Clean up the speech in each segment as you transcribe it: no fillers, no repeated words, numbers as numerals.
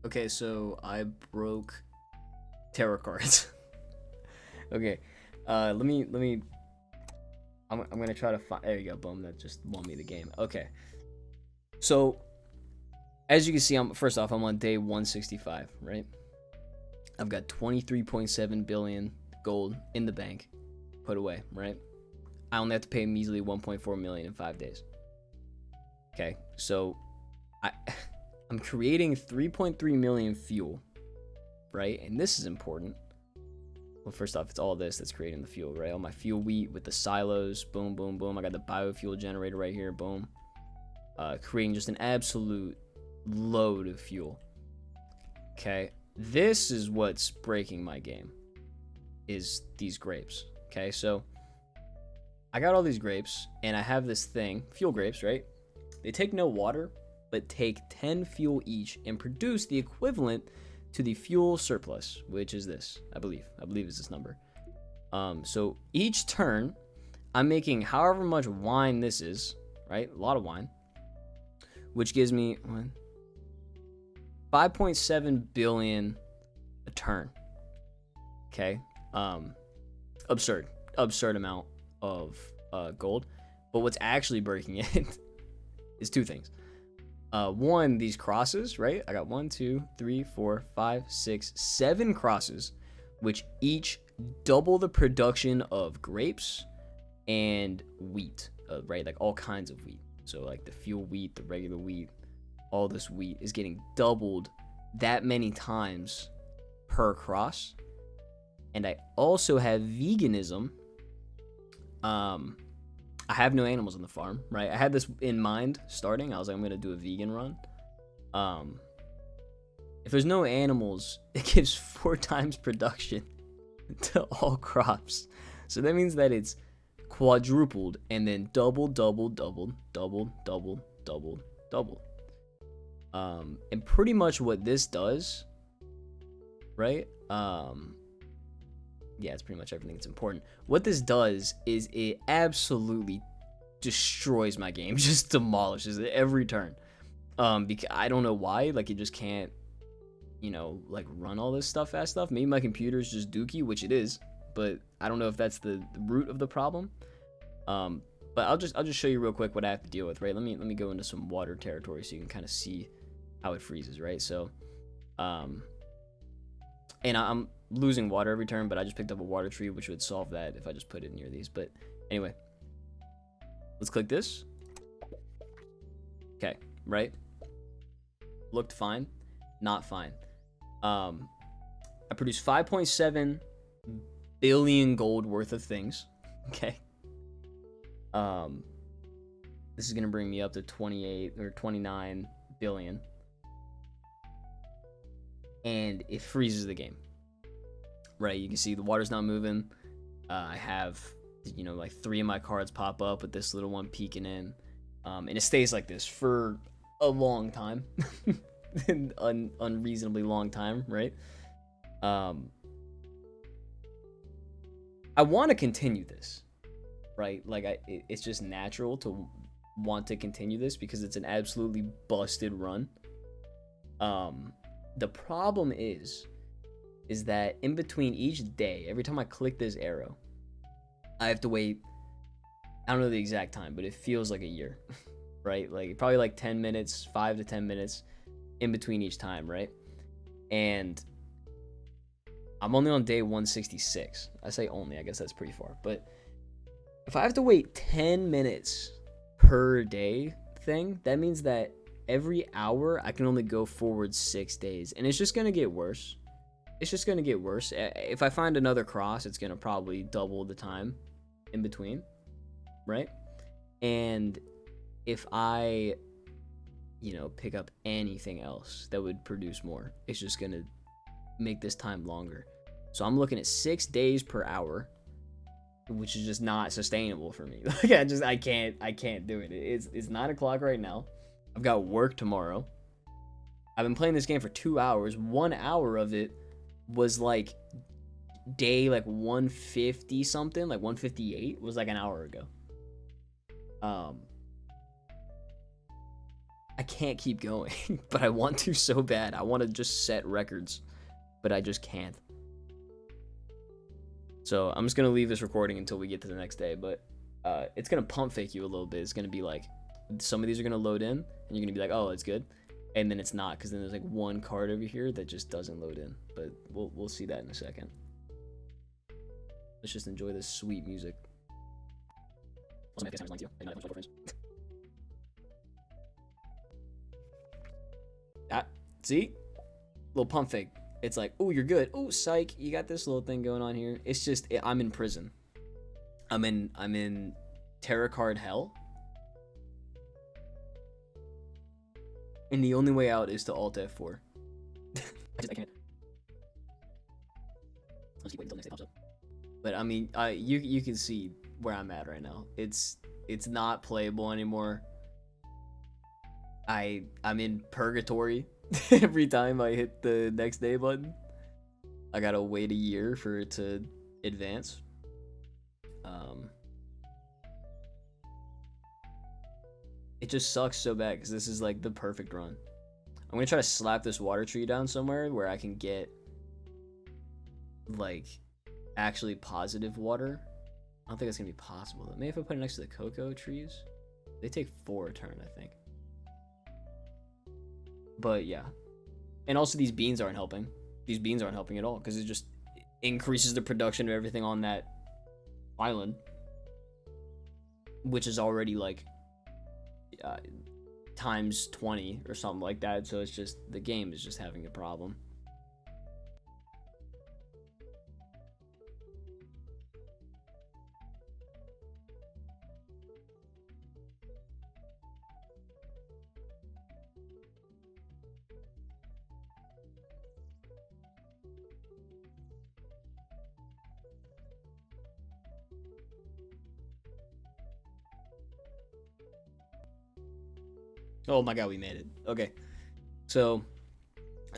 Okay, so I broke Terracards. Okay, let me. I'm gonna try to find. There you go, boom. That just won me the game. Okay, so as you can see, first off, I'm on day 165, right? I've got 23.7 billion gold in the bank, put away, right? I only have to pay a measly 1.4 million in 5 days. Okay, so I'm creating 3.3 million fuel, right? And this is important. Well, first off, it's all this that's creating the fuel, right? All my fuel wheat with the silos, boom, boom, boom. I got the biofuel generator right here, boom. Creating just an absolute load of fuel. Okay, this is what's breaking my game, is these grapes. Okay, so I got all these grapes, and I have this thing, fuel grapes, right? They take no water, but take 10 fuel each and produce the equivalent to the fuel surplus, which is this, I believe is this number. So each turn, I'm making however much wine this is, right? A lot of wine, which gives me 5.7 billion a turn. Okay, absurd amount of gold. But what's actually breaking it is two things. One, these crosses, right? I got 1, 2, 3, 4, 5, 6, 7 crosses, which each double the production of grapes and wheat, right? Like all kinds of wheat. So like the fuel wheat, the regular wheat, all this wheat is getting doubled that many times per cross. And I also have veganism. I have no animals on the farm, right? I had this in mind starting. I was like, I'm going to do a vegan run. If there's no animals, it gives 4 times production to all crops. So that means that it's quadrupled and then double. And pretty much what this does, right? Yeah, it's pretty much everything that's important. What this does is it absolutely destroys my game, just demolishes it every turn. Because I don't know why, like it just can't, like run all this fast stuff. Maybe my computer's just dookie, which it is, but I don't know if that's the root of the problem. But I'll just show you real quick what I have to deal with, right? Let me go into some water territory so you can kind of see how it freezes, right? So, and I'm losing water every turn, but I just picked up a water tree, which would solve that if I just put it near these. But anyway, let's click this. Okay, right? Looked fine, not fine. I produced 5.7 billion gold worth of things. Okay. This is gonna bring me up to 28 or 29 billion, and it freezes the game. Right, you can see the water's not moving. I have, like 3 of my cards pop up with this little one peeking in. And it stays like this for a long time. An unreasonably long time, right? I want to continue this, right? Like, it's just natural to want to continue this because it's an absolutely busted run. The problem is that in between each day, every time I click this arrow, I have to wait, I don't know the exact time, but it feels like a year, right? Like probably like 10 minutes, 5 to 10 minutes in between each time, right? And I'm only on day 166. I say only, I guess that's pretty far. But if I have to wait 10 minutes per day thing, that means that every hour I can only go forward 6 days. And it's just going to get worse. It's just going to get worse. If I find another cross, it's going to probably double the time in between, right? And if I, pick up anything else that would produce more, it's just going to make this time longer. So I'm looking at 6 days per hour, which is just not sustainable for me. Like I can't do it. It's 9 o'clock right now. I've got work tomorrow. I've been playing this game for 2 hours. 1 hour of it was like day 150 something, like 158 was like an hour ago. I can't keep going, but I want to so bad. I want to just set records, but I just can't. So I'm just gonna leave this recording until we get to the next day, but it's gonna pump fake you a little bit. It's gonna be like, some of these are gonna load in, and you're gonna be like, oh, it's good, and then it's not, because then there's like one card over here that just doesn't load in. But we'll see that in a second. Let's just enjoy this sweet music. See? Little pump fake. It's like, oh, you're good. Oh, psych, you got this little thing going on here. It's just, I'm in prison. I'm in Terracard hell. And the only way out is to Alt F4. I can't. Let's keep waiting until next day pops up. But I mean, you can see where I'm at right now. It's not playable anymore. I'm in purgatory every time I hit the next day button. I gotta wait a year for it to advance. It just sucks so bad because this is like the perfect run. I'm gonna try to slap this water tree down somewhere where I can get like actually positive water. I don't think it's gonna be possible though. Maybe if I put it next to the cocoa trees. They take 4 a turn, I think. But yeah. And also these beans aren't helping. These beans aren't helping at all because it just increases the production of everything on that island, which is already like times 20 or something like that. So it's just, the game is just having a problem. Oh my god, we made it. Okay. So,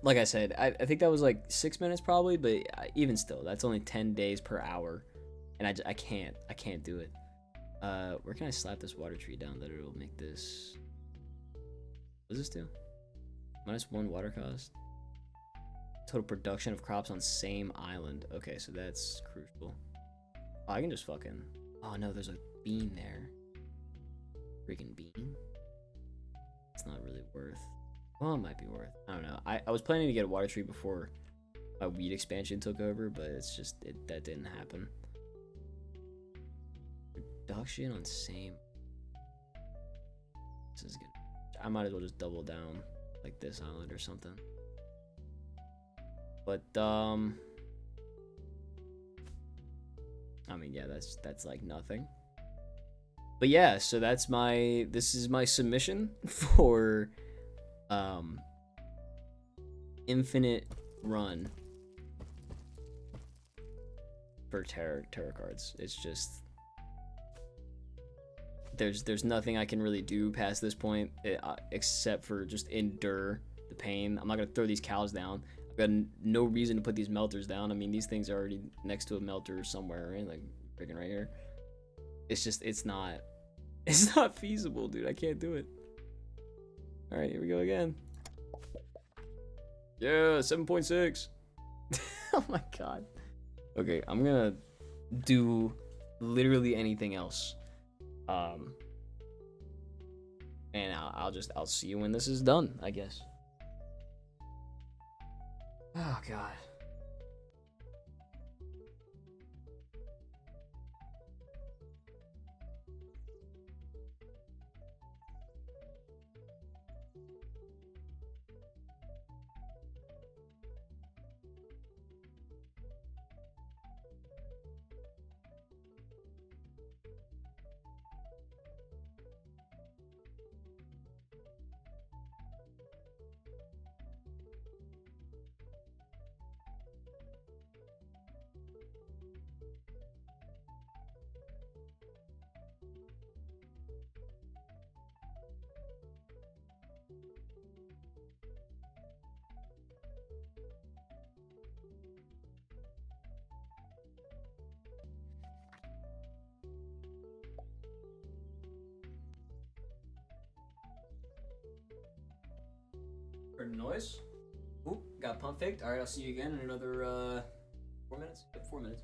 like I said, I think that was like 6 minutes probably, but even still, that's only 10 days per hour. And I can't do it. Where can I slap this water tree down that it'll make this... What does this do? -1 water cost. Total production of crops on same island. Okay, so that's crucial. Oh, I can just fucking... Oh no, there's a bean there. Freaking bean. It's not really worth. Well, it might be worth. I don't know. I was planning to get a water tree before my weed expansion took over, but it's just that didn't happen. Production on same. This is good. I might as well just double down like this island or something. But I mean, yeah, that's like nothing. But yeah, so this is my submission for infinite run for Terracards. It's just there's nothing I can really do past this point except for just endure the pain. I'm not gonna throw these cows down. I've got no reason to put these melters down. I mean, these things are already next to a melter somewhere, right? Like freaking right here. It's just it's not feasible, dude. I can't do it. All right, here we go again. Yeah, 7.6. Oh my god. Okay, I'm gonna do literally anything else. And I'll see you when this is done, I guess. Oh god. Heard a noise. Oop, got pump faked. Alright, I'll see you again in another 4 minutes. Yep, 4 minutes.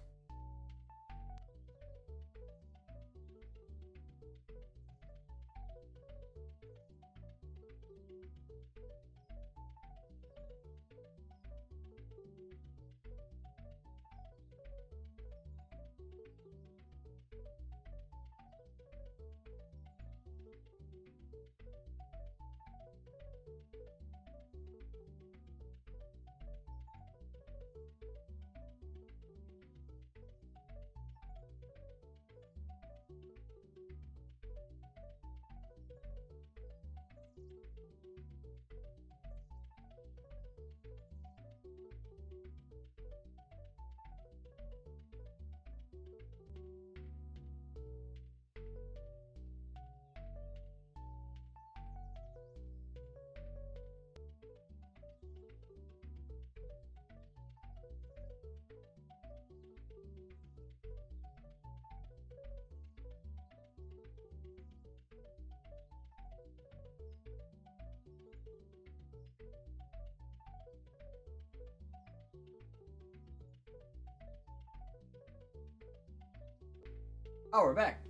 Oh, we're back.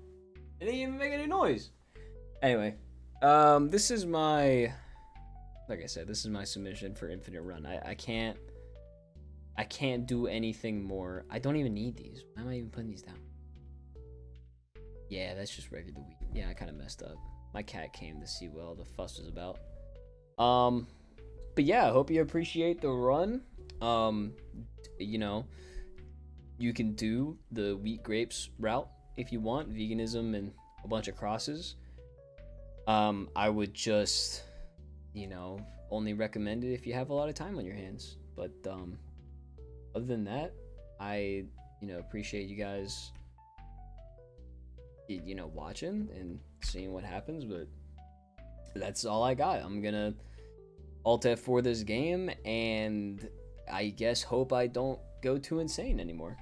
It didn't even make any noise. Anyway, this is my, like I said, this is my submission for Infinite Run. I can't do anything more. I don't even need these. Why am I even putting these down? Yeah, that's just regular wheat. Yeah, I kind of messed up. My cat came to see what all the fuss was about. But yeah, I hope you appreciate the run. You know, you can do the wheat grapes route if you want, veganism and a bunch of crosses. I would just, you know, only recommend it if you have a lot of time on your hands. But other than that, I, you know, appreciate you guys, you know, watching and seeing what happens. But that's all I got. I'm gonna Alt F4 this game, and I guess hope I don't go too insane anymore.